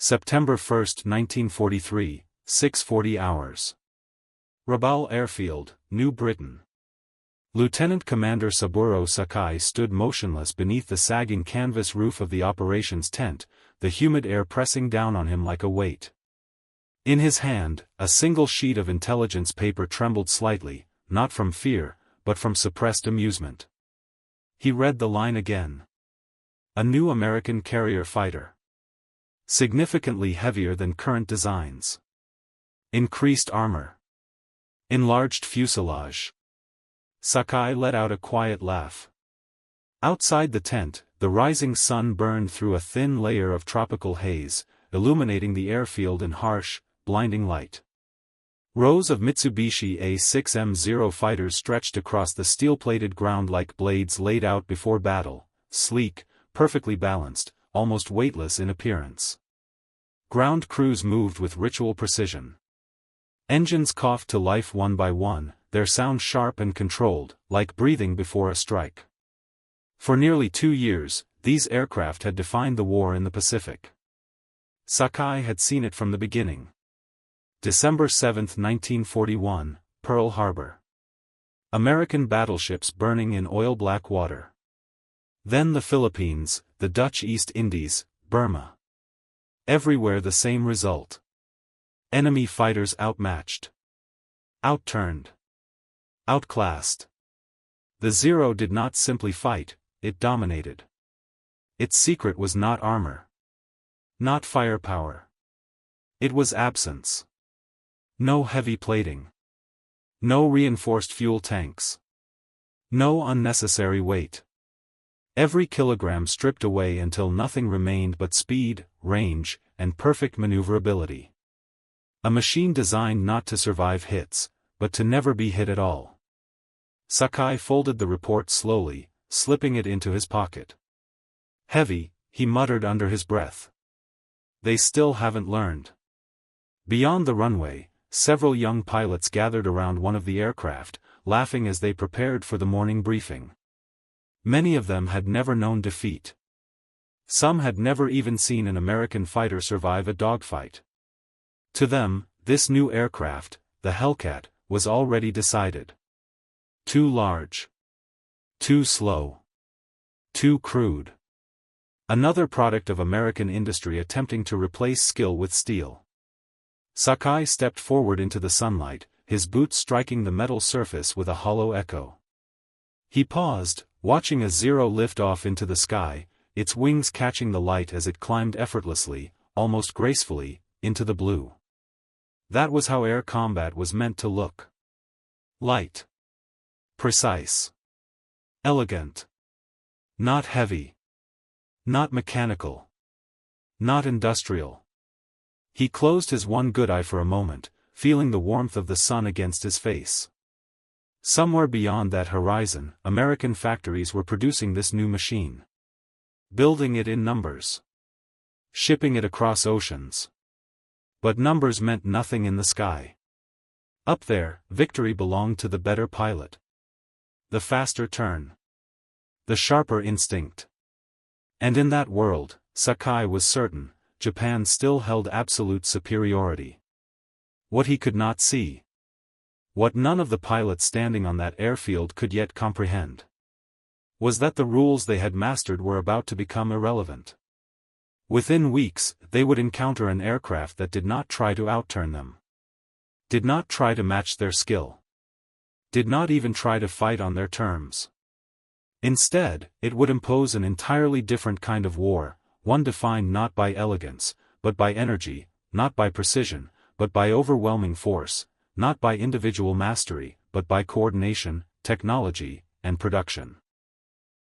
September 1, 1943, 6:40 hours. Rabaul Airfield, New Britain. Lieutenant Commander Saburo Sakai stood motionless beneath the sagging canvas roof of the operations tent, the humid air pressing down on him like a weight. In his hand, a single sheet of intelligence paper trembled slightly, not from fear, but from suppressed amusement. He read the line again. A new American carrier fighter. Significantly heavier than current designs. Increased armor. Enlarged fuselage. Sakai let out a quiet laugh. Outside the tent, the rising sun burned through a thin layer of tropical haze, illuminating the airfield in harsh, blinding light. Rows of Mitsubishi A6M fighters stretched across the steel-plated ground like blades laid out before battle, sleek, perfectly balanced, almost weightless in appearance. Ground crews moved with ritual precision. Engines coughed to life one by one, their sound sharp and controlled, like breathing before a strike. For nearly 2 years, these aircraft had defined the war in the Pacific. Sakai had seen it from the beginning. December 7, 1941, Pearl Harbor. American battleships burning in oil-black water. Then the Philippines, the Dutch East Indies, Burma. Everywhere the same result. Enemy fighters outmatched. Outturned. Outclassed. The Zero did not simply fight, it dominated. Its secret was not armor. Not firepower. It was absence. No heavy plating. No reinforced fuel tanks. No unnecessary weight. Every kilogram stripped away until nothing remained but speed, range, and perfect maneuverability. A machine designed not to survive hits, but to never be hit at all. Sakai folded the report slowly, slipping it into his pocket. Heavy, he muttered under his breath. They still haven't learned. Beyond the runway, several young pilots gathered around one of the aircraft, laughing as they prepared for the morning briefing. Many of them had never known defeat. Some had never even seen an American fighter survive a dogfight. To them, this new aircraft, the Hellcat, was already decided. Too large. Too slow. Too crude. Another product of American industry attempting to replace skill with steel. Sakai stepped forward into the sunlight, his boots striking the metal surface with a hollow echo. He paused, watching a Zero lift off into the sky, its wings catching the light as it climbed effortlessly, almost gracefully, into the blue. That was how air combat was meant to look. Light. Precise. Elegant. Not heavy. Not mechanical. Not industrial. He closed his one good eye for a moment, feeling the warmth of the sun against his face. Somewhere beyond that horizon, American factories were producing this new machine. Building it in numbers. Shipping it across oceans. But numbers meant nothing in the sky. Up there, victory belonged to the better pilot. The faster turn. The sharper instinct. And in that world, Sakai was certain, Japan still held absolute superiority. What he could not see. What none of the pilots standing on that airfield could yet comprehend. Was that the rules they had mastered were about to become irrelevant. Within weeks, they would encounter an aircraft that did not try to outturn them. Did not try to match their skill. Did not even try to fight on their terms. Instead, it would impose an entirely different kind of war, one defined not by elegance, but by energy, not by precision, but by overwhelming force, not by individual mastery, but by coordination, technology, and production.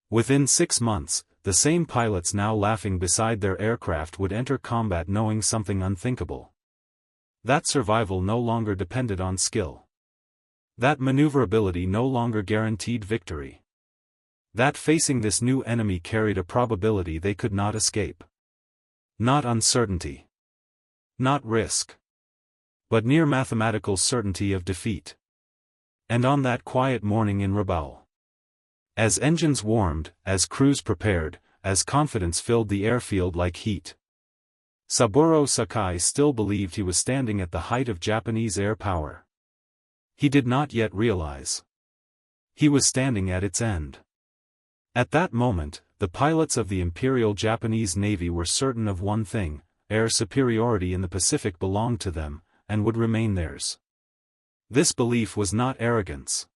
Within 6 months, the same pilots now laughing beside their aircraft would enter combat knowing something unthinkable. That survival no longer depended on skill. That maneuverability no longer guaranteed victory. That facing this new enemy carried a probability they could not escape. Not uncertainty. Not risk. But near mathematical certainty of defeat. And on that quiet morning in Rabaul, as engines warmed, as crews prepared, as confidence filled the airfield like heat, Saburo Sakai still believed he was standing at the height of Japanese air power. He did not yet realize he was standing at its end. At that moment, the pilots of the Imperial Japanese Navy were certain of one thing: air superiority in the Pacific belonged to them, and would remain theirs. This belief was not arrogance.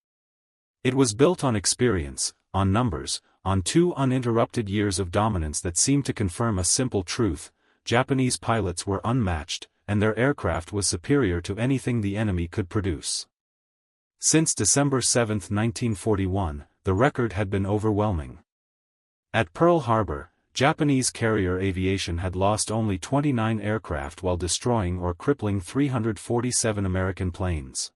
It was built on experience, on numbers, on 2 uninterrupted years of dominance that seemed to confirm a simple truth: Japanese pilots were unmatched, and their aircraft was superior to anything the enemy could produce. Since December 7, 1941, the record had been overwhelming. At Pearl Harbor, Japanese carrier aviation had lost only 29 aircraft while destroying or crippling 347 American planes.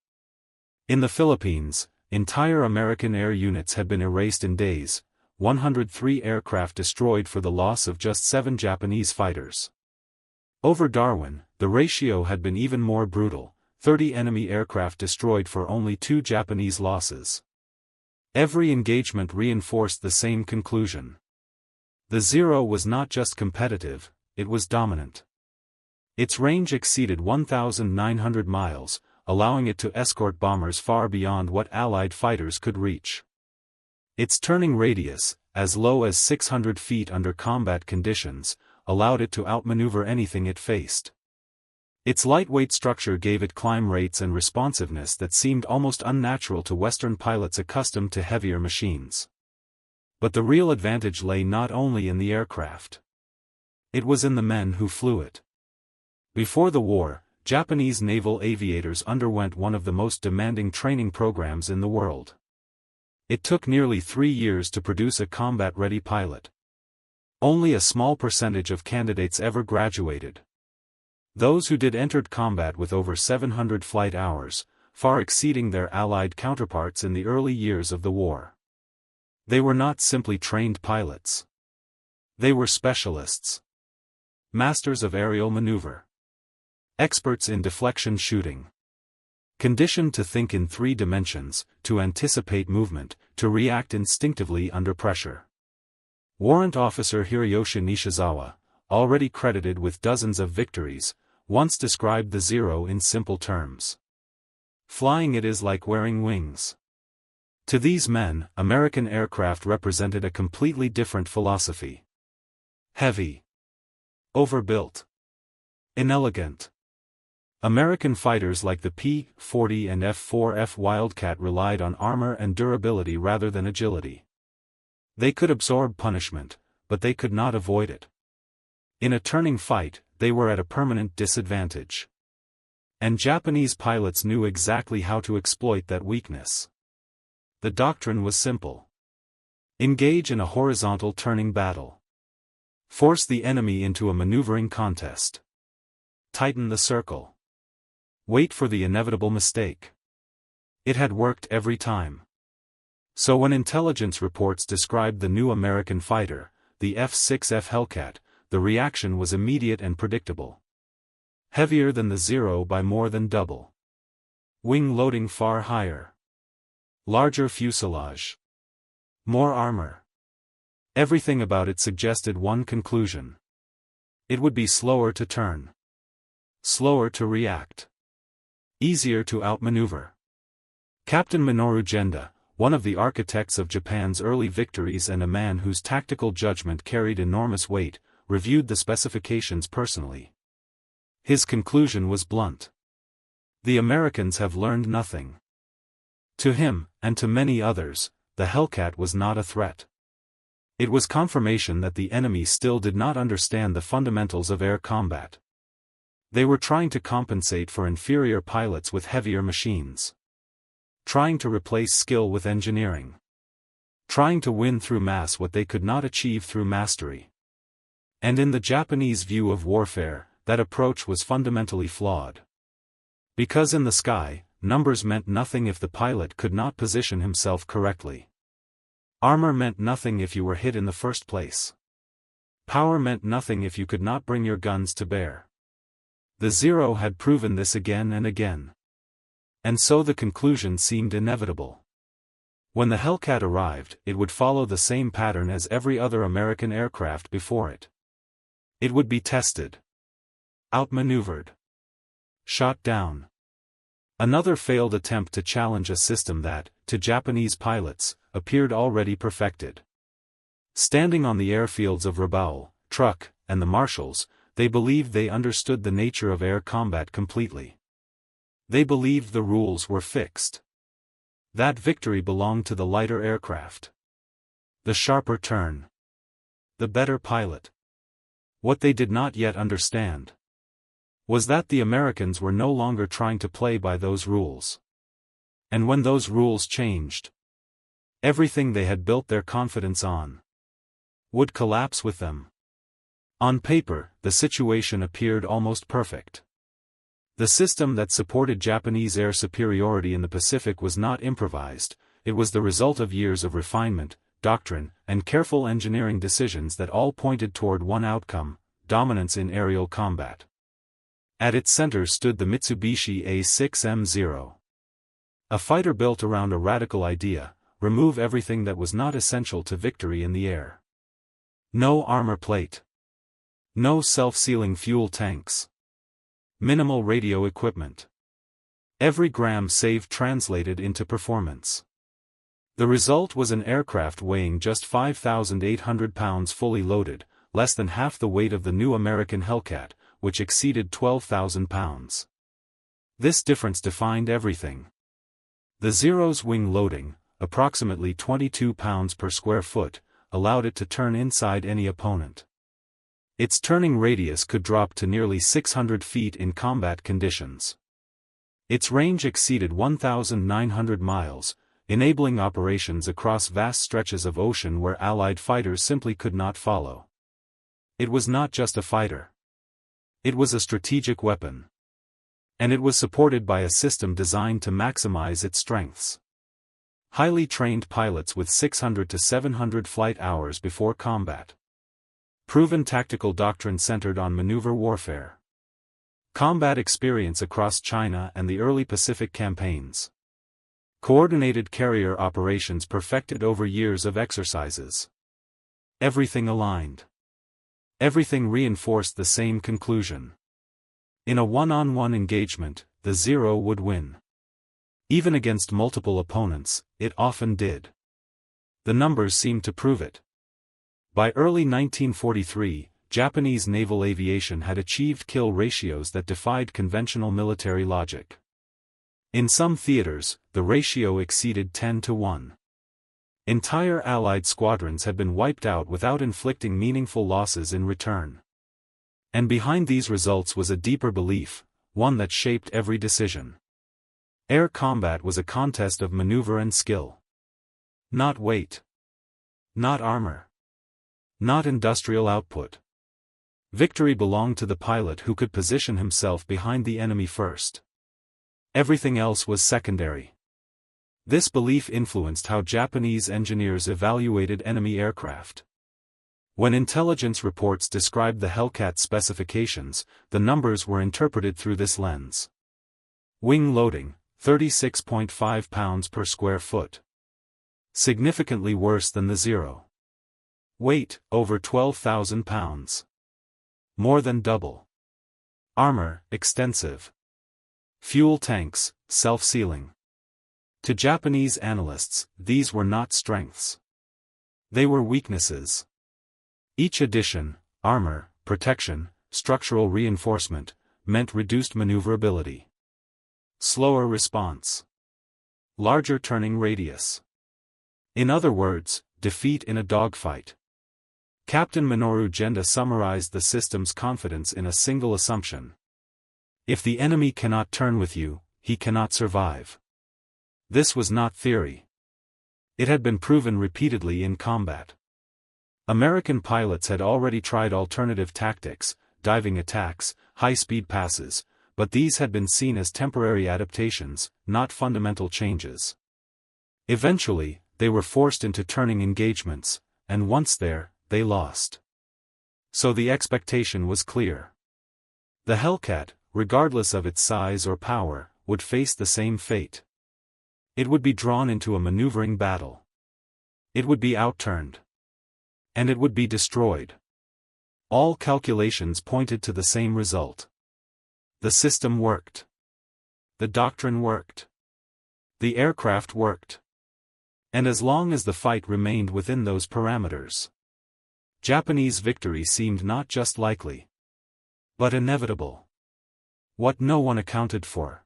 In the Philippines, entire American air units had been erased in days, 103 aircraft destroyed for the loss of just 7 Japanese fighters. Over Darwin, the ratio had been even more brutal: 30 enemy aircraft destroyed for only 2 Japanese losses. Every engagement reinforced the same conclusion. The Zero was not just competitive, it was dominant. Its range exceeded 1,900 miles, allowing it to escort bombers far beyond what Allied fighters could reach. Its turning radius, as low as 600 feet under combat conditions, allowed it to outmaneuver anything it faced. Its lightweight structure gave it climb rates and responsiveness that seemed almost unnatural to Western pilots accustomed to heavier machines. But the real advantage lay not only in the aircraft. It was in the men who flew it. Before the war, Japanese naval aviators underwent one of the most demanding training programs in the world. It took nearly 3 years to produce a combat-ready pilot. Only a small percentage of candidates ever graduated. Those who did entered combat with over 700 flight hours, far exceeding their Allied counterparts in the early years of the war. They were not simply trained pilots. They were specialists. Masters of aerial maneuver. Experts in deflection shooting. Conditioned to think in 3 dimensions, to anticipate movement, to react instinctively under pressure. Warrant Officer Hiroyoshi Nishizawa, already credited with dozens of victories, once described the Zero in simple terms. Flying it is like wearing wings. To these men, American aircraft represented a completely different philosophy. Heavy. Overbuilt. Inelegant. American fighters like the P-40 and F-4F Wildcat relied on armor and durability rather than agility. They could absorb punishment, but they could not avoid it. In a turning fight, they were at a permanent disadvantage. And Japanese pilots knew exactly how to exploit that weakness. The doctrine was simple. Engage in a horizontal turning battle. Force the enemy into a maneuvering contest. Tighten the circle. Wait for the inevitable mistake. It had worked every time. So when intelligence reports described the new American fighter, the F6F Hellcat, the reaction was immediate and predictable. Heavier than the Zero by more than double. Wing loading far higher. Larger fuselage. More armor. Everything about it suggested one conclusion. It would be slower to turn. Slower to react. Easier to outmaneuver. Captain Minoru Genda, one of the architects of Japan's early victories and a man whose tactical judgment carried enormous weight, reviewed the specifications personally. His conclusion was blunt. The Americans have learned nothing. To him, and to many others, the Hellcat was not a threat. It was confirmation that the enemy still did not understand the fundamentals of air combat. They were trying to compensate for inferior pilots with heavier machines. Trying to replace skill with engineering. Trying to win through mass what they could not achieve through mastery. And in the Japanese view of warfare, that approach was fundamentally flawed. Because in the sky, numbers meant nothing if the pilot could not position himself correctly. Armor meant nothing if you were hit in the first place. Power meant nothing if you could not bring your guns to bear. The Zero had proven this again and again. And so the conclusion seemed inevitable. When the Hellcat arrived, it would follow the same pattern as every other American aircraft before it. It would be tested. Outmaneuvered. Shot down. Another failed attempt to challenge a system that, to Japanese pilots, appeared already perfected. Standing on the airfields of Rabaul, Truk, and the Marshalls, they believed they understood the nature of air combat completely. They believed the rules were fixed. That victory belonged to the lighter aircraft. The sharper turn. The better pilot. What they did not yet understand was that the Americans were no longer trying to play by those rules. And when those rules changed, everything they had built their confidence on would collapse with them. On paper, the situation appeared almost perfect. The system that supported Japanese air superiority in the Pacific was not improvised, it was the result of years of refinement, doctrine, and careful engineering decisions that all pointed toward one outcome: dominance in aerial combat. At its center stood the Mitsubishi A6M Zero. A fighter built around a radical idea: remove everything that was not essential to victory in the air. No armor plate. No self-sealing fuel tanks. Minimal radio equipment. Every gram saved translated into performance. The result was an aircraft weighing just 5,800 pounds fully loaded, less than half the weight of the new American Hellcat, which exceeded 12,000 pounds. This difference defined everything. The Zero's wing loading, approximately 22 pounds per square foot, allowed it to turn inside any opponent. Its turning radius could drop to nearly 600 feet in combat conditions. Its range exceeded 1,900 miles, enabling operations across vast stretches of ocean where Allied fighters simply could not follow. It was not just a fighter. It was a strategic weapon. And it was supported by a system designed to maximize its strengths. Highly trained pilots with 600 to 700 flight hours before combat. Proven tactical doctrine centered on maneuver warfare. Combat experience across China and the early Pacific campaigns. Coordinated carrier operations perfected over years of exercises. Everything aligned. Everything reinforced the same conclusion. In a one-on-one engagement, the Zero would win. Even against multiple opponents, it often did. The numbers seemed to prove it. By early 1943, Japanese naval aviation had achieved kill ratios that defied conventional military logic. In some theaters, the ratio exceeded 10 to 1. Entire Allied squadrons had been wiped out without inflicting meaningful losses in return. And behind these results was a deeper belief, one that shaped every decision. Air combat was a contest of maneuver and skill. Not weight. Not armor. Not industrial output. Victory belonged to the pilot who could position himself behind the enemy first. Everything else was secondary. This belief influenced how Japanese engineers evaluated enemy aircraft. When intelligence reports described the Hellcat specifications, the numbers were interpreted through this lens. Wing loading, 36.5 pounds per square foot. Significantly worse than the Zero. Weight, over 12,000 pounds. More than double. Armor, extensive. Fuel tanks, self-sealing. To Japanese analysts, these were not strengths. They were weaknesses. Each addition, armor, protection, structural reinforcement, meant reduced maneuverability. Slower response. Larger turning radius. In other words, defeat in a dogfight. Captain Minoru Genda summarized the system's confidence in a single assumption. If the enemy cannot turn with you, he cannot survive. This was not theory. It had been proven repeatedly in combat. American pilots had already tried alternative tactics, diving attacks, high-speed passes, but these had been seen as temporary adaptations, not fundamental changes. Eventually, they were forced into turning engagements, and once there, they lost. So the expectation was clear. The Hellcat, regardless of its size or power, would face the same fate. It would be drawn into a maneuvering battle. It would be outturned. And it would be destroyed. All calculations pointed to the same result. The system worked. The doctrine worked. The aircraft worked. And as long as the fight remained within those parameters, Japanese victory seemed not just likely, but inevitable. What no one accounted for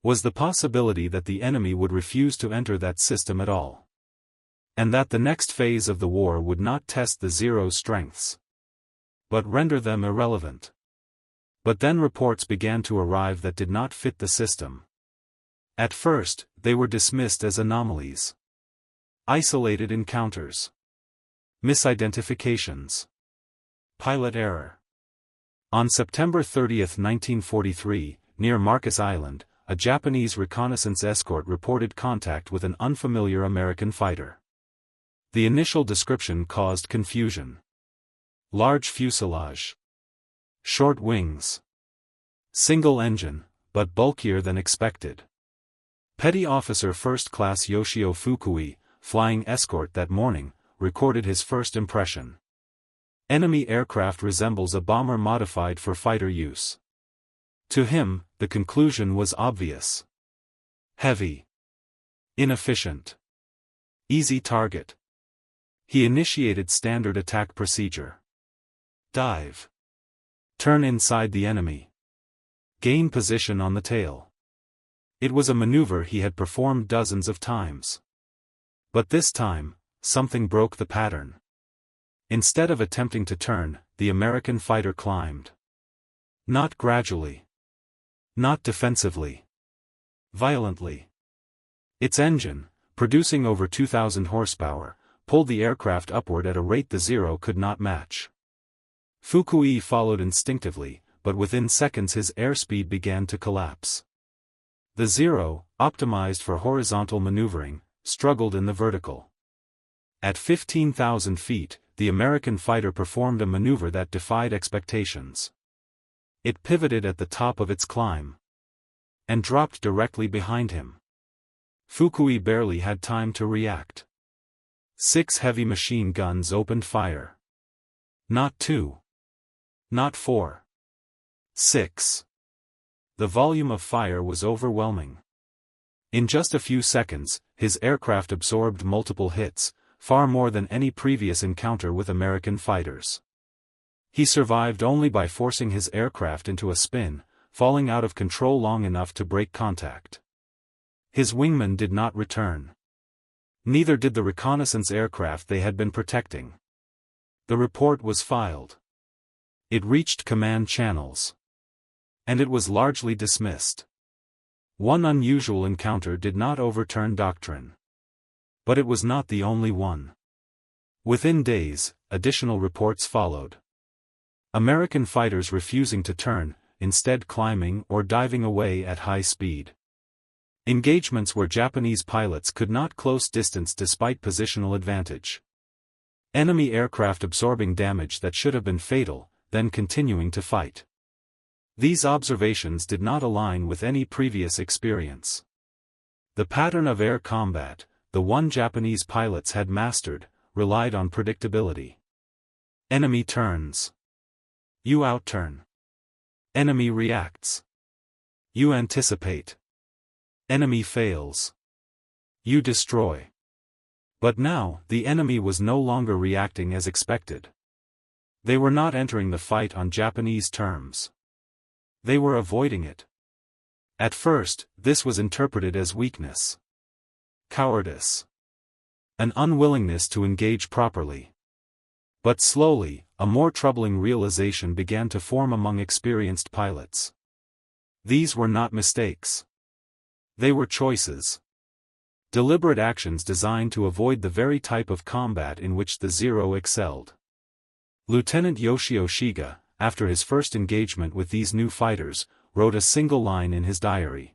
was the possibility that the enemy would refuse to enter that system at all, and that the next phase of the war would not test the Zero's strengths, but render them irrelevant. But then reports began to arrive that did not fit the system. At first, they were dismissed as anomalies, isolated encounters, misidentifications, pilot error. On September 30, 1943, near Marcus Island, a Japanese reconnaissance escort reported contact with an unfamiliar American fighter. The initial description caused confusion. Large fuselage, short wings, single engine, but bulkier than expected. Petty Officer First Class Yoshio Fukui, flying escort that morning, recorded his first impression. Enemy aircraft resembles a bomber modified for fighter use. To him, the conclusion was obvious. Heavy. Inefficient. Easy target. He initiated standard attack procedure. Dive. Turn inside the enemy. Gain position on the tail. It was a maneuver he had performed dozens of times. But this time, something broke the pattern. Instead of attempting to turn, the American fighter climbed. Not gradually. Not defensively. Violently. Its engine, producing over 2,000 horsepower, pulled the aircraft upward at a rate the Zero could not match. Fukui followed instinctively, but within seconds his airspeed began to collapse. The Zero, optimized for horizontal maneuvering, struggled in the vertical. At 15,000 feet, the American fighter performed a maneuver that defied expectations. It pivoted at the top of its climb and dropped directly behind him. Fukui barely had time to react. 6 heavy machine guns opened fire. Not 2. Not 4. 6. The volume of fire was overwhelming. In just a few seconds, his aircraft absorbed multiple hits, far more than any previous encounter with American fighters. He survived only by forcing his aircraft into a spin, falling out of control long enough to break contact. His wingmen did not return. Neither did the reconnaissance aircraft they had been protecting. The report was filed. It reached command channels. And it was largely dismissed. One unusual encounter did not overturn doctrine. But it was not the only one. Within days, additional reports followed. American fighters refusing to turn, instead climbing or diving away at high speed. Engagements where Japanese pilots could not close distance despite positional advantage. Enemy aircraft absorbing damage that should have been fatal, then continuing to fight. These observations did not align with any previous experience. The pattern of air combat, the one Japanese pilots had mastered, relied on predictability. Enemy turns. You outturn. Enemy reacts. You anticipate. Enemy fails. You destroy. But now, the enemy was no longer reacting as expected. They were not entering the fight on Japanese terms. They were avoiding it. At first, this was interpreted as weakness. Cowardice. An unwillingness to engage properly. But slowly, a more troubling realization began to form among experienced pilots. These were not mistakes. They were choices. Deliberate actions designed to avoid the very type of combat in which the Zero excelled. Lieutenant Yoshio Shiga, after his first engagement with these new fighters, wrote a single line in his diary.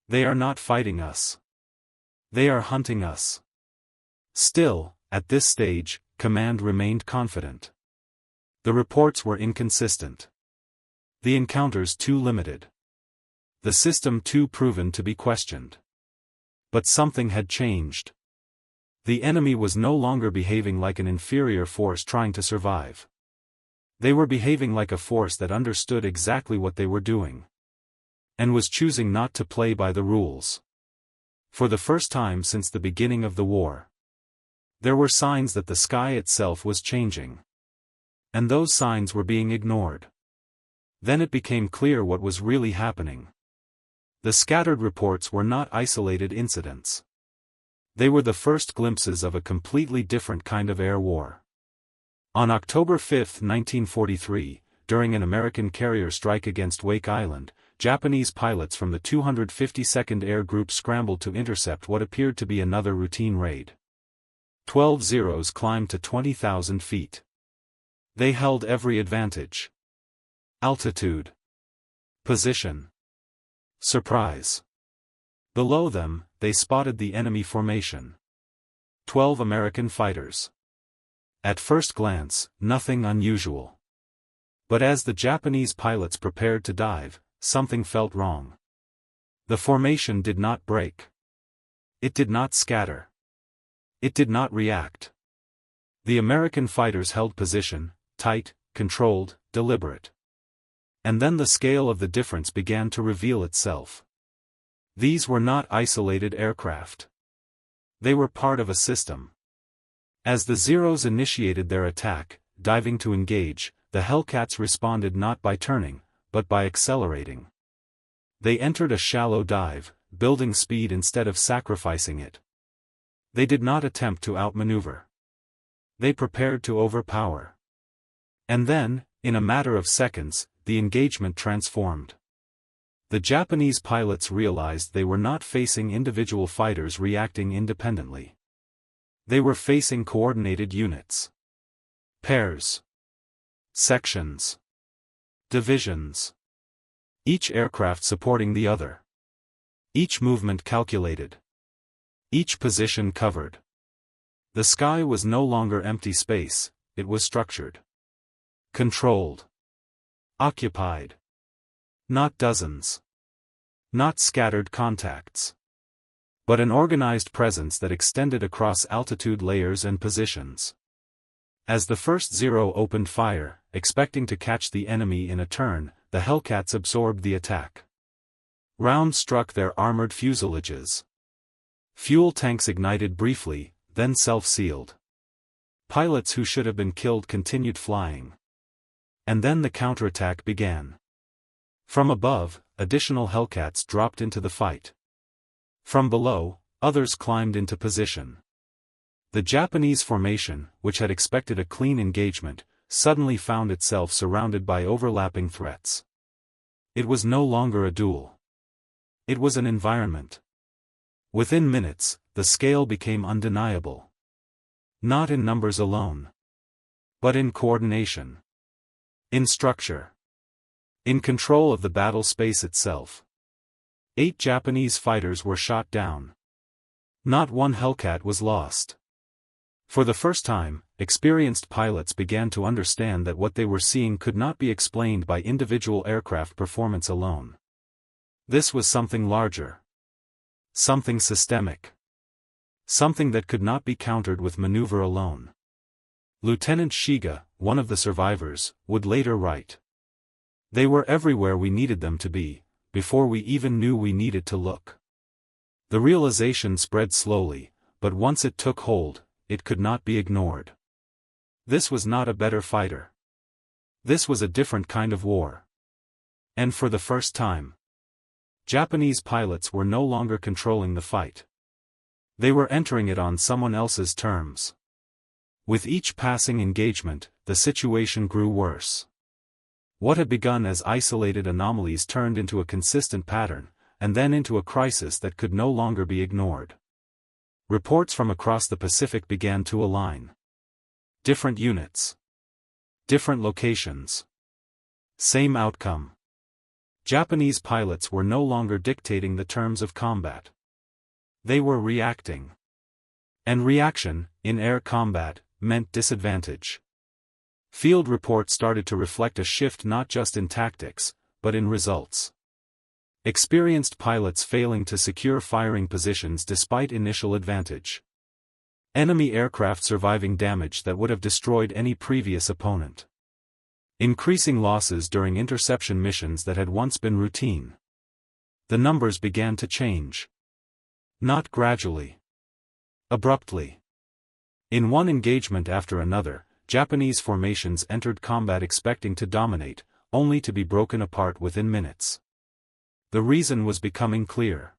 They are not fighting us. They are hunting us. Still, at this stage, command remained confident. The reports were inconsistent. The encounters too limited. The system too proven to be questioned. But something had changed. The enemy was no longer behaving like an inferior force trying to survive. They were behaving like a force that understood exactly what they were doing, and was choosing not to play by the rules. For the first time since the beginning of the war, there were signs that the sky itself was changing. And those signs were being ignored. Then it became clear what was really happening. The scattered reports were not isolated incidents. They were the first glimpses of a completely different kind of air war. On October 5, 1943, during an American carrier strike against Wake Island, Japanese pilots from the 252nd Air Group scrambled to intercept what appeared to be another routine raid. 12 Zeros climbed to 20,000 feet. They held every advantage. Altitude. Position. Surprise. Below them, they spotted the enemy formation. 12 American fighters. At first glance, nothing unusual. But as the Japanese pilots prepared to dive, something felt wrong. The formation did not break. It did not scatter. It did not react. The American fighters held position, tight, controlled, deliberate. And then the scale of the difference began to reveal itself. These were not isolated aircraft. They were part of a system. As the Zeros initiated their attack, diving to engage, the Hellcats responded not by turning, but by accelerating. They entered a shallow dive, building speed instead of sacrificing it. They did not attempt to outmaneuver. They prepared to overpower. And then, in a matter of seconds, the engagement transformed. The Japanese pilots realized they were not facing individual fighters reacting independently. They were facing coordinated units. Pairs. Sections. Divisions. Each aircraft supporting the other. Each movement calculated. Each position covered. The sky was no longer empty space, it was structured. Controlled. Occupied. Not dozens. Not scattered contacts. But an organized presence that extended across altitude layers and positions. As the first Zero opened fire, expecting to catch the enemy in a turn, the Hellcats absorbed the attack. Rounds struck their armored fuselages. Fuel tanks ignited briefly, then self-sealed. Pilots who should have been killed continued flying. And then the counterattack began. From above, additional Hellcats dropped into the fight. From below, others climbed into position. The Japanese formation, which had expected a clean engagement, suddenly found itself surrounded by overlapping threats. It was no longer a duel. It was an environment. Within minutes, the scale became undeniable. Not in numbers alone, but in coordination. In structure. In control of the battle space itself. 8 Japanese fighters were shot down. Not one Hellcat was lost. For the first time, experienced pilots began to understand that what they were seeing could not be explained by individual aircraft performance alone. This was something larger. Something systemic. Something that could not be countered with maneuver alone. Lieutenant Shiga, one of the survivors, would later write. They were everywhere we needed them to be, before we even knew we needed to look. The realization spread slowly, but once it took hold, it could not be ignored. This was not a better fighter. This was a different kind of war. And for the first time, Japanese pilots were no longer controlling the fight. They were entering it on someone else's terms. With each passing engagement, the situation grew worse. What had begun as isolated anomalies turned into a consistent pattern, and then into a crisis that could no longer be ignored. Reports from across the Pacific began to align. Different units. Different locations. Same outcome. Japanese pilots were no longer dictating the terms of combat. They were reacting. And reaction, in air combat, meant disadvantage. Field reports started to reflect a shift not just in tactics, but in results. Experienced pilots failing to secure firing positions despite initial advantage. Enemy aircraft surviving damage that would have destroyed any previous opponent. increasing losses during interception missions that had once been routine. The numbers began to change. Not gradually. Abruptly. In one engagement after another, Japanese formations entered combat expecting to dominate, only to be broken apart within minutes. The reason was becoming clear.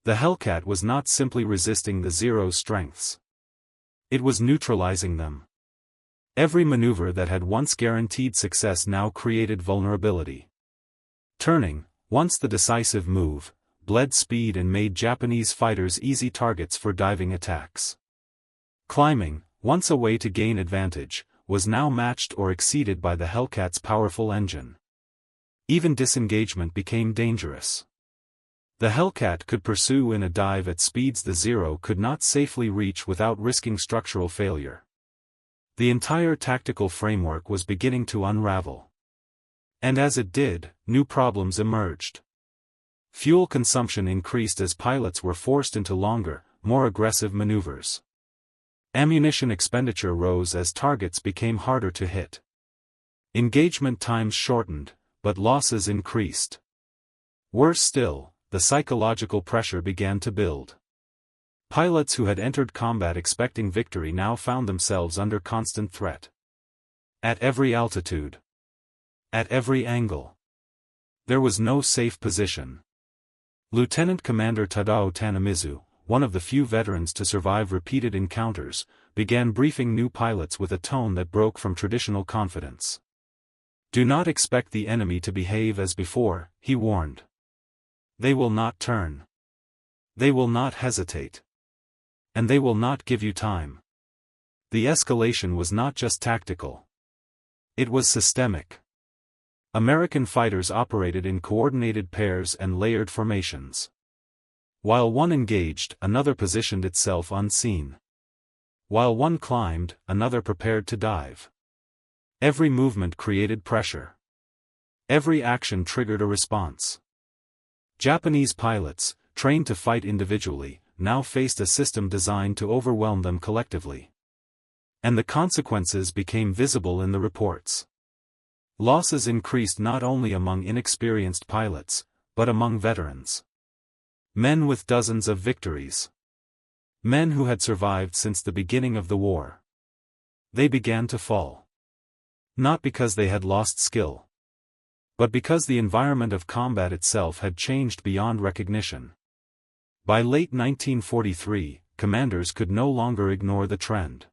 The Hellcat was not simply resisting the Zero's strengths. It was neutralizing them. Every maneuver that had once guaranteed success now created vulnerability. Turning, once the decisive move, bled speed and made Japanese fighters easy targets for diving attacks. Climbing, once a way to gain advantage, was now matched or exceeded by the Hellcat's powerful engine. Even disengagement became dangerous. The Hellcat could pursue in a dive at speeds the Zero could not safely reach without risking structural failure. The entire tactical framework was beginning to unravel. And as it did, new problems emerged. Fuel consumption increased as pilots were forced into longer, more aggressive maneuvers. Ammunition expenditure rose as targets became harder to hit. Engagement times shortened, but losses increased. Worse still, the psychological pressure began to build. Pilots who had entered combat expecting victory now found themselves under constant threat. At every altitude. At every angle. There was no safe position. Lieutenant Commander Tadao Tanamizu, one of the few veterans to survive repeated encounters, began briefing new pilots with a tone that broke from traditional confidence. "Do not expect the enemy to behave as before," he warned. "They will not turn. They will not hesitate. And they will not give you time." The escalation was not just tactical. It was systemic. American fighters operated in coordinated pairs and layered formations. While one engaged, another positioned itself unseen. While one climbed, another prepared to dive. Every movement created pressure. Every action triggered a response. Japanese pilots, trained to fight individually, now faced a system designed to overwhelm them collectively. And the consequences became visible in the reports. Losses increased not only among inexperienced pilots, but among veterans. Men with dozens of victories. Men who had survived since the beginning of the war. They began to fall. Not because they had lost skill, but because the environment of combat itself had changed beyond recognition. By late 1943, commanders could no longer ignore the trend.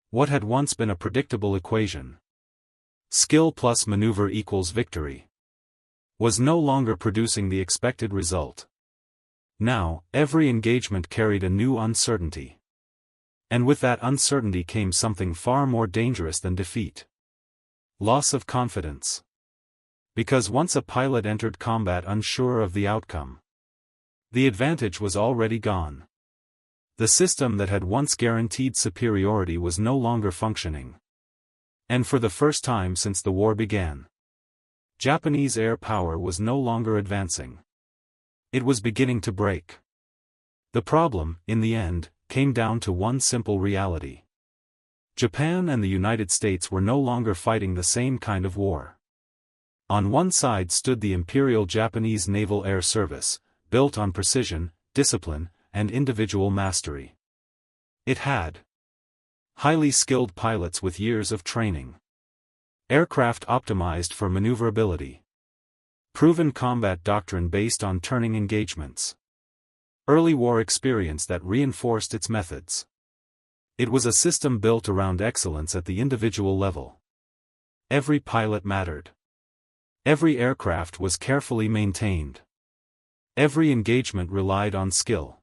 What had once been a predictable equation, skill plus maneuver equals victory, was no longer producing the expected result. Now, every engagement carried a new uncertainty. And with that uncertainty came something far more dangerous than defeat. Loss of confidence. Because once a pilot entered combat unsure of the outcome, the advantage was already gone. The system that had once guaranteed superiority was no longer functioning. And for the first time since the war began, Japanese air power was no longer advancing. It was beginning to break. The problem, in the end, came down to one simple reality. Japan and the United States were no longer fighting the same kind of war. On one side stood the Imperial Japanese Naval Air Service, built on precision, discipline, and individual mastery. It had highly skilled pilots with years of training. Aircraft optimized for maneuverability. Proven combat doctrine based on turning engagements. Early war experience that reinforced its methods. It was a system built around excellence at the individual level. Every pilot mattered. Every aircraft was carefully maintained. Every engagement relied on skill.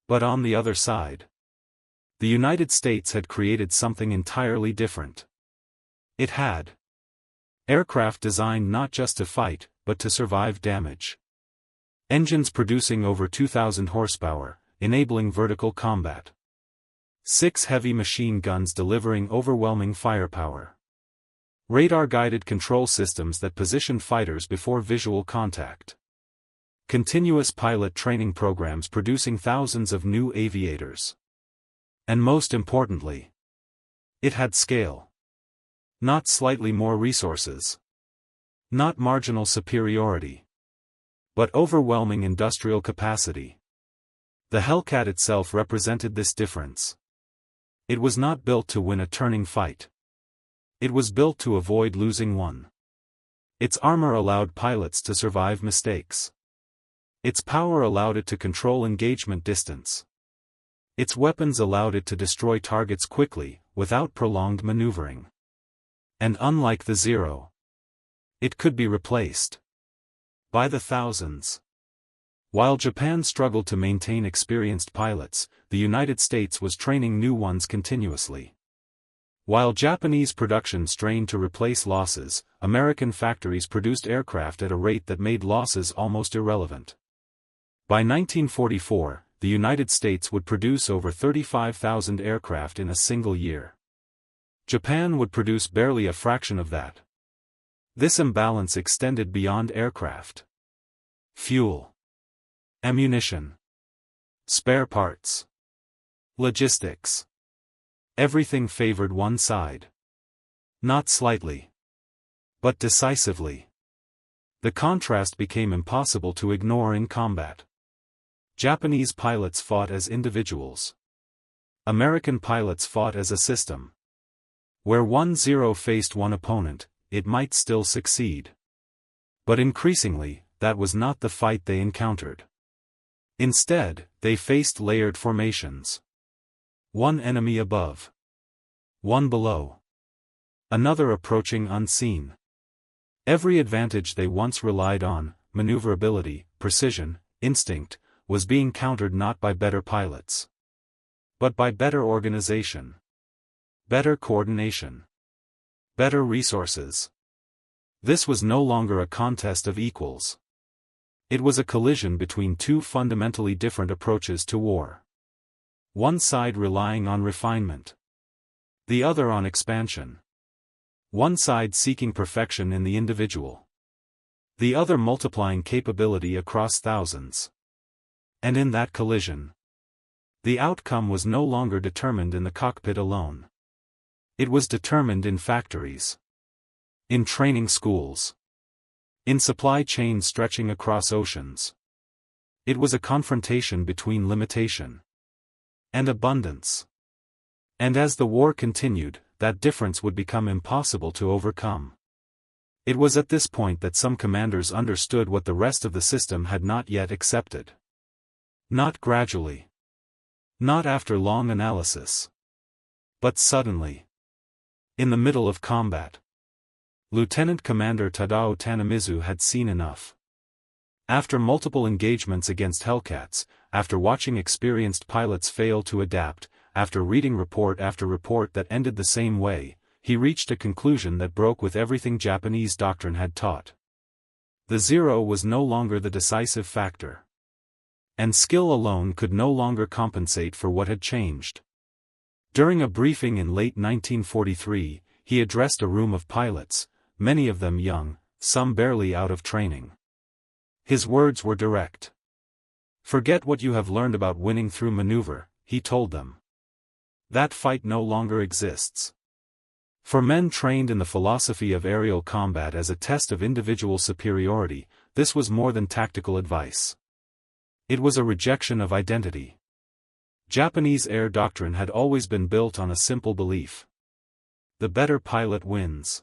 But on the other side, the United States had created something entirely different. It had aircraft designed not just to fight, but to survive damage. Engines producing over 2,000 horsepower, enabling vertical combat. 6 heavy machine guns delivering overwhelming firepower. Radar-guided control systems that positioned fighters before visual contact. Continuous pilot training programs producing thousands of new aviators. And most importantly, it had scale. Not slightly more resources. Not marginal superiority. But overwhelming industrial capacity. The Hellcat itself represented this difference. It was not built to win a turning fight. It was built to avoid losing one. Its armor allowed pilots to survive mistakes. Its power allowed it to control engagement distance. Its weapons allowed it to destroy targets quickly, without prolonged maneuvering. And unlike the Zero, it could be replaced by the thousands. While Japan struggled to maintain experienced pilots, the United States was training new ones continuously. While Japanese production strained to replace losses, American factories produced aircraft at a rate that made losses almost irrelevant. By 1944, the United States would produce over 35,000 aircraft in a single year. Japan would produce barely a fraction of that. This imbalance extended beyond aircraft. Fuel, ammunition, spare parts, logistics. Everything favored one side. Not slightly, but decisively. The contrast became impossible to ignore in combat. Japanese pilots fought as individuals. American pilots fought as a system. Where 1-0 faced one opponent, it might still succeed. But increasingly, that was not the fight they encountered. Instead, they faced layered formations. One enemy above. One below. Another approaching unseen. Every advantage they once relied on, maneuverability, precision, instinct, was being countered not by better pilots, but by better organization. Better coordination. Better resources. This was no longer a contest of equals. It was a collision between two fundamentally different approaches to war. One side relying on refinement. The other on expansion. One side seeking perfection in the individual. The other multiplying capability across thousands. And in that collision, the outcome was no longer determined in the cockpit alone. It was determined in factories. In training schools. In supply chains stretching across oceans. It was a confrontation between limitation and abundance. And as the war continued, that difference would become impossible to overcome. It was at this point that some commanders understood what the rest of the system had not yet accepted. Not gradually. Not after long analysis. But suddenly. In the middle of combat. Lieutenant Commander Tadao Tanamizu had seen enough. After multiple engagements against Hellcats, after watching experienced pilots fail to adapt, after reading report after report that ended the same way, he reached a conclusion that broke with everything Japanese doctrine had taught. The Zero was no longer the decisive factor. And skill alone could no longer compensate for what had changed. During a briefing in late 1943, he addressed a room of pilots, many of them young, some barely out of training. His words were direct. "Forget what you have learned about winning through maneuver," he told them. "That fight no longer exists." For men trained in the philosophy of aerial combat as a test of individual superiority, this was more than tactical advice. It was a rejection of identity. Japanese air doctrine had always been built on a simple belief. The better pilot wins.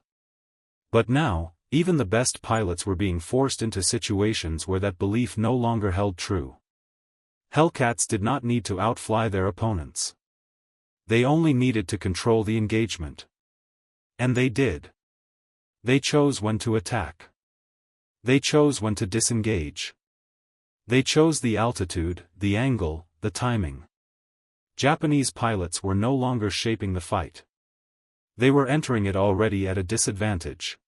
But now, even the best pilots were being forced into situations where that belief no longer held true. Hellcats did not need to outfly their opponents. They only needed to control the engagement. And they did. They chose when to attack. They chose when to disengage. They chose the altitude, the angle, the timing. Japanese pilots were no longer shaping the fight. They were entering it already at a disadvantage.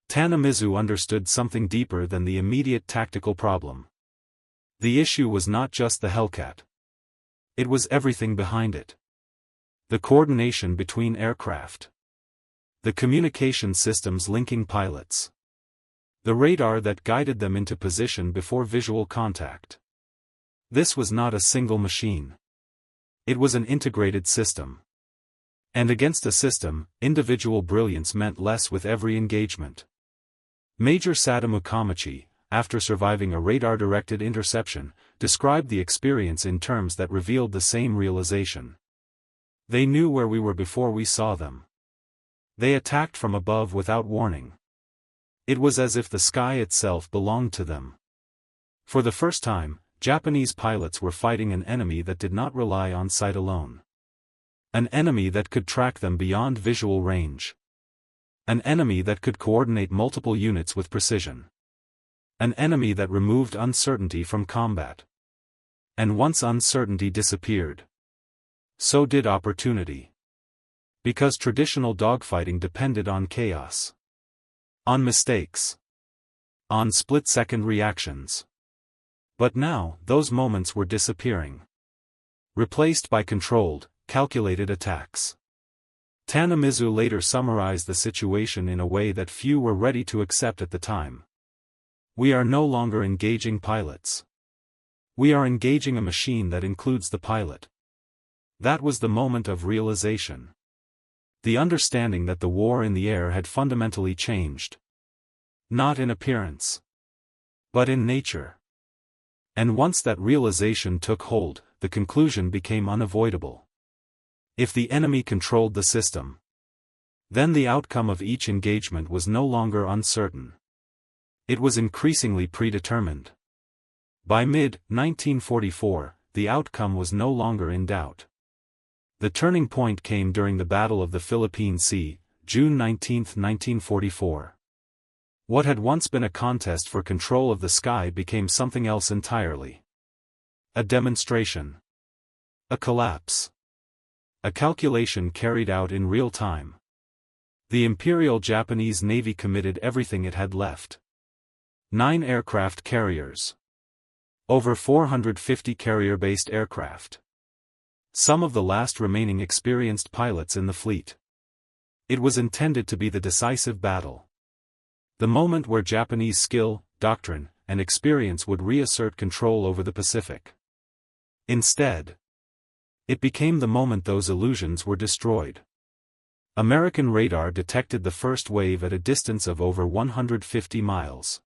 Tanamizu understood something deeper than the immediate tactical problem. The issue was not just the Hellcat. It was everything behind it. The coordination between aircraft. The communication systems linking pilots. The radar that guided them into position before visual contact. This was not a single machine. It was an integrated system. And against a system, individual brilliance meant less with every engagement. Major Sadamu Kamachi, after surviving a radar-directed interception, described the experience in terms that revealed the same realization. They knew where we were before we saw them. They attacked from above without warning. It was as if the sky itself belonged to them. For the first time, Japanese pilots were fighting an enemy that did not rely on sight alone. An enemy that could track them beyond visual range. An enemy that could coordinate multiple units with precision. An enemy that removed uncertainty from combat. And once uncertainty disappeared, so did opportunity. Because traditional dogfighting depended on chaos. On mistakes. On split-second reactions. But now, those moments were disappearing. Replaced by controlled, calculated attacks. Tanamizu later summarized the situation in a way that few were ready to accept at the time. We are no longer engaging pilots. We are engaging a machine that includes the pilot. That was the moment of realization. The understanding that the war in the air had fundamentally changed. Not in appearance, but in nature. And once that realization took hold, the conclusion became unavoidable. If the enemy controlled the system, then the outcome of each engagement was no longer uncertain. It was increasingly predetermined. By mid-1944, the outcome was no longer in doubt. The turning point came during the Battle of the Philippine Sea, June 19, 1944. What had once been a contest for control of the sky became something else entirely. A demonstration. A collapse. A calculation carried out in real time. The Imperial Japanese Navy committed everything it had left. 9 aircraft carriers. Over 450 carrier-based aircraft. Some of the last remaining experienced pilots in the fleet. It was intended to be the decisive battle. The moment where Japanese skill, doctrine, and experience would reassert control over the Pacific. Instead, it became the moment those illusions were destroyed. American radar detected the first wave at a distance of over 150 miles.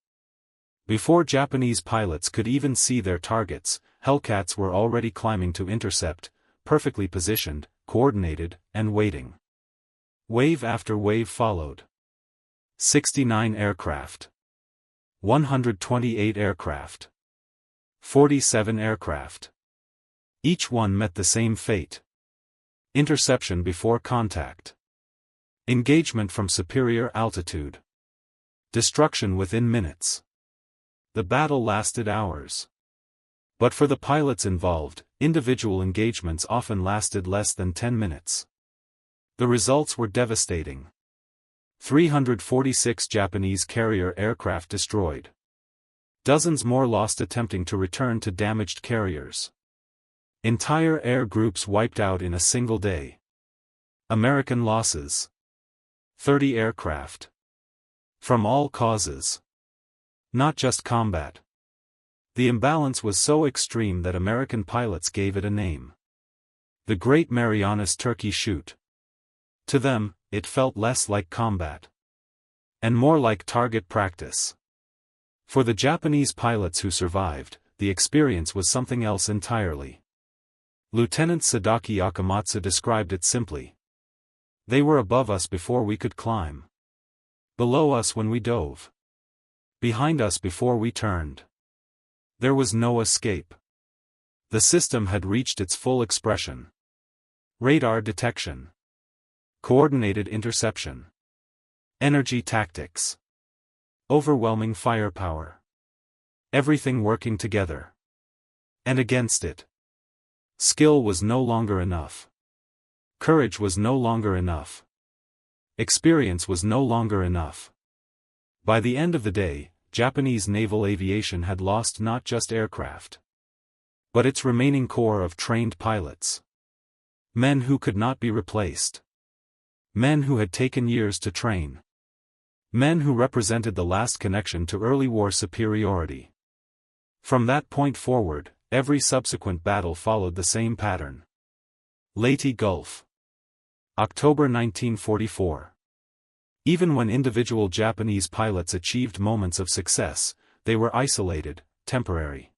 Before Japanese pilots could even see their targets, Hellcats were already climbing to intercept, perfectly positioned, coordinated, and waiting. Wave after wave followed. 69 aircraft. 128 aircraft. 47 aircraft. Each one met the same fate. Interception before contact. Engagement from superior altitude. Destruction within minutes. The battle lasted hours. But for the pilots involved, individual engagements often lasted less than 10 minutes. The results were devastating. 346 Japanese carrier aircraft destroyed. Dozens more lost attempting to return to damaged carriers. Entire air groups wiped out in a single day. American losses. 30 aircraft. From all causes. Not just combat. The imbalance was so extreme that American pilots gave it a name. The Great Marianas Turkey Shoot. To them, it felt less like combat. And more like target practice. For the Japanese pilots who survived, the experience was something else entirely. Lieutenant Sadaki Akamatsu described it simply. They were above us before we could climb. Below us when we dove. Behind us before we turned. There was no escape. The system had reached its full expression. Radar detection. Coordinated interception. Energy tactics. Overwhelming firepower. Everything working together. And against it. Skill was no longer enough. Courage was no longer enough. Experience was no longer enough. By the end of the day, Japanese naval aviation had lost not just aircraft, but its remaining core of trained pilots. Men who could not be replaced. Men who had taken years to train. Men who represented the last connection to early war superiority. From that point forward, every subsequent battle followed the same pattern. Leyte Gulf. October 1944. Even when individual Japanese pilots achieved moments of success, they were isolated, temporary.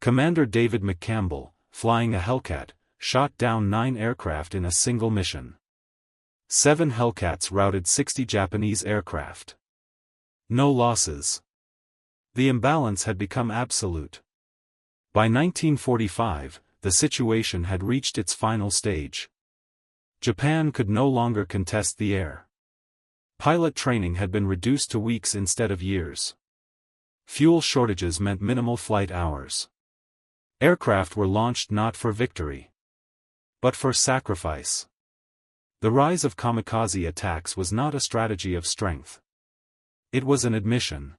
Commander David McCampbell, flying a Hellcat, shot down 9 aircraft in a single mission. 7 Hellcats routed 60 Japanese aircraft. No losses. The imbalance had become absolute. By 1945, the situation had reached its final stage. Japan could no longer contest the air. Pilot training had been reduced to weeks instead of years. Fuel shortages meant minimal flight hours. Aircraft were launched not for victory, but for sacrifice. The rise of kamikaze attacks was not a strategy of strength. It was an admission.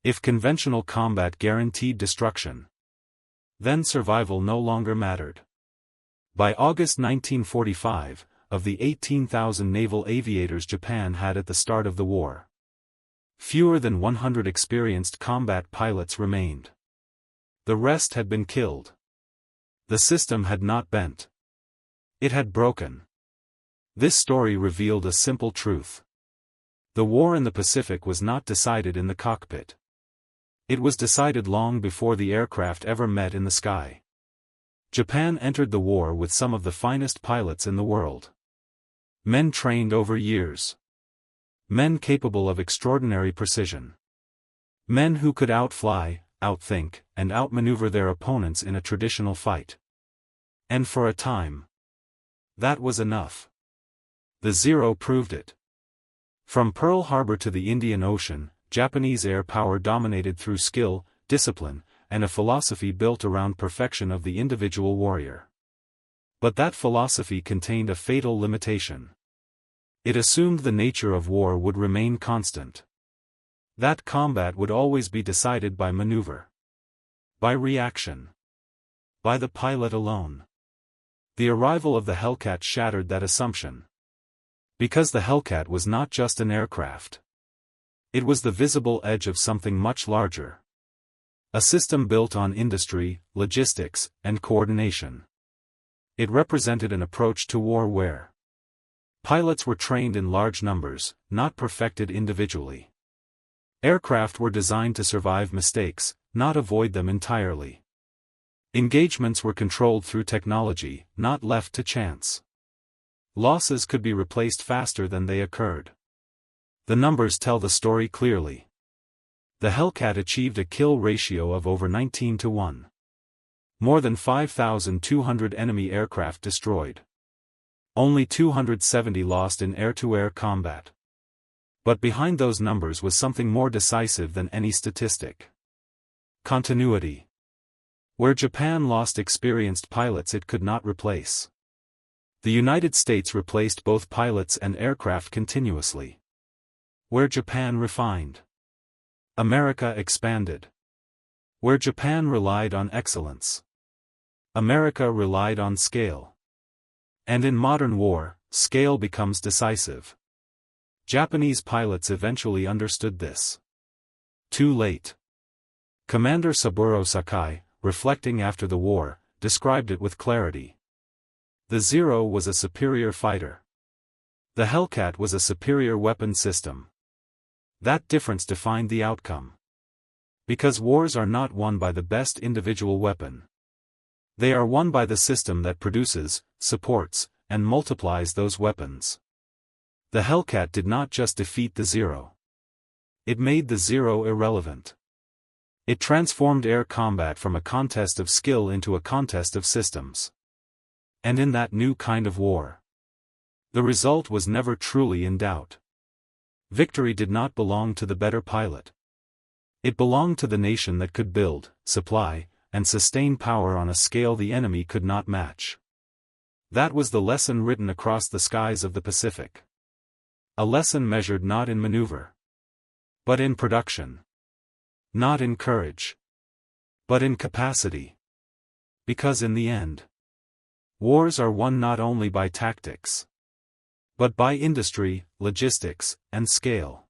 If conventional combat guaranteed destruction, then survival no longer mattered. By August 1945, of the 18,000 naval aviators Japan had at the start of the war, fewer than 100 experienced combat pilots remained. The rest had been killed. The system had not bent. It had broken. This story revealed a simple truth. The war in the Pacific was not decided in the cockpit. It was decided long before the aircraft ever met in the sky. Japan entered the war with some of the finest pilots in the world. Men trained over years. Men capable of extraordinary precision. Men who could outfly, outthink, and outmaneuver their opponents in a traditional fight. And for a time, that was enough. The Zero proved it. From Pearl Harbor to the Indian Ocean, Japanese air power dominated through skill, discipline, and a philosophy built around perfection of the individual warrior. But that philosophy contained a fatal limitation. It assumed the nature of war would remain constant. That combat would always be decided by maneuver. By reaction. By the pilot alone. The arrival of the Hellcat shattered that assumption. Because the Hellcat was not just an aircraft. It was the visible edge of something much larger. A system built on industry, logistics, and coordination. It represented an approach to war where pilots were trained in large numbers, not perfected individually. Aircraft were designed to survive mistakes, not avoid them entirely. Engagements were controlled through technology, not left to chance. Losses could be replaced faster than they occurred. The numbers tell the story clearly. The Hellcat achieved a kill ratio of over 19-1. More than 5,200 enemy aircraft destroyed. Only 270 lost in air-to-air combat. But behind those numbers was something more decisive than any statistic. Continuity. Where Japan lost experienced pilots it could not replace. The United States replaced both pilots and aircraft continuously. Where Japan refined, America expanded. Where Japan relied on excellence, America relied on scale. And in modern war, scale becomes decisive. Japanese pilots eventually understood this. Too late. Commander Saburo Sakai, reflecting after the war, described it with clarity. The Zero was a superior fighter. The Hellcat was a superior weapon system. That difference defined the outcome. Because wars are not won by the best individual weapon. They are won by the system that produces, supports, and multiplies those weapons. The Hellcat did not just defeat the Zero. It made the Zero irrelevant. It transformed air combat from a contest of skill into a contest of systems. And in that new kind of war, the result was never truly in doubt. Victory did not belong to the better pilot. It belonged to the nation that could build, supply, and sustain power on a scale the enemy could not match. That was the lesson written across the skies of the Pacific. A lesson measured not in maneuver, but in production. Not in courage, but in capacity. Because in the end, wars are won not only by tactics, but by industry, logistics, and scale.